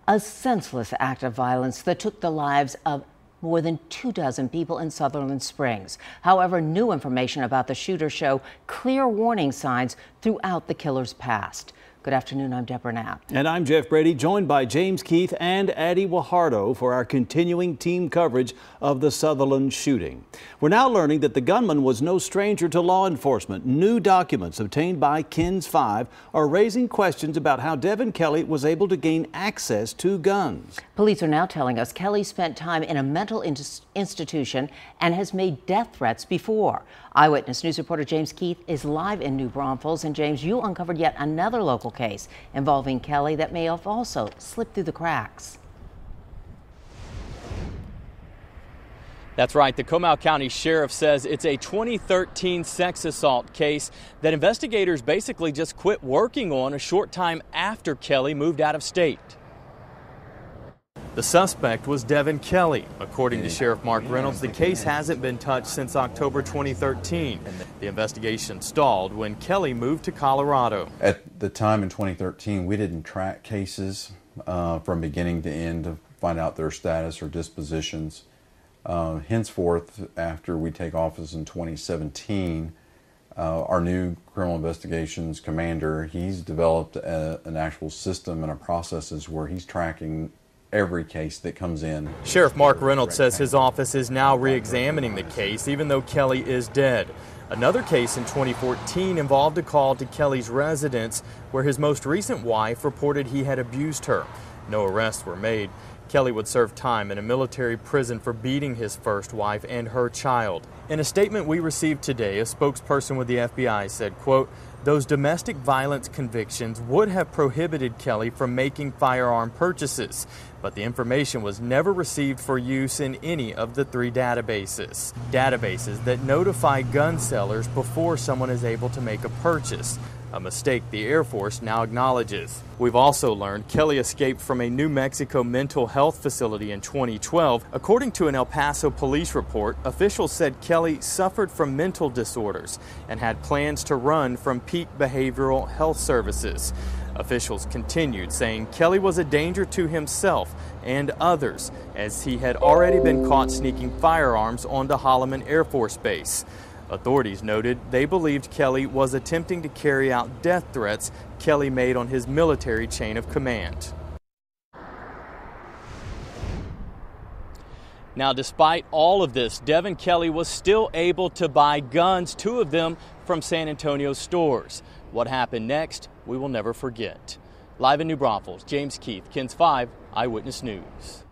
A senseless act of violence that took the lives of more than 24 people in Sutherland Springs. However, new information about the shooter show clear warning signs throughout the killer's past. Good afternoon, I'm Deborah Knapp. And I'm Jeff Brady, joined by James Keith and Addie Wahardo for our continuing team coverage of the Sutherland shooting. We're now learning that the gunman was no stranger to law enforcement. New documents obtained by KENS 5 are raising questions about how Devin Kelly was able to gain access to guns. Police are now telling us Kelly spent time in a mental institution and has made death threats before. Eyewitness News reporter James Keith is live in New Braunfels. And James, you uncovered yet another local case involving Kelly that may have also slipped through the cracks. That's right. The Comal County Sheriff says it's a 2013 sex assault case that investigators basically just quit working on a short time after Kelly moved out of state. The suspect was Devin Kelly. According to Sheriff Mark Reynolds, the case hasn't been touched since October 2013. The investigation stalled when Kelly moved to Colorado. At the time in 2013, we didn't track cases from beginning to end to find out their status or dispositions. Henceforth, after we take office in 2017, our new criminal investigations commander, he's developed an actual system and a processes where he's tracking every case that comes in. Sheriff Mark Reynolds says his office is now re-examining the case, even though Kelly is dead. Another case in 2014 involved a call to Kelly's residence where his most recent wife reported he had abused her. No arrests were made. Kelly would serve time in a military prison for beating his first wife and her child. In a statement we received today, a spokesperson with the FBI said, quote, "Those domestic violence convictions would have prohibited Kelly from making firearm purchases, but the information was never received for use in any of the 3 databases. Databases that notify gun sellers before someone is able to make a purchase. A mistake the Air Force now acknowledges. We've also learned Kelly escaped from a New Mexico mental health facility in 2012. According to an El Paso police report, officials said Kelly suffered from mental disorders and had plans to run from Peak Behavioral Health Services. Officials continued saying Kelly was a danger to himself and others, as he had already been caught sneaking firearms onto Holloman Air Force Base. Authorities noted they believed Kelly was attempting to carry out death threats Kelly made on his military chain of command. Now, despite all of this, Devin Kelly was still able to buy guns, 2 of them from San Antonio stores. What happened next, we will never forget. Live in New Braunfels, James Keith, KENS 5 Eyewitness News.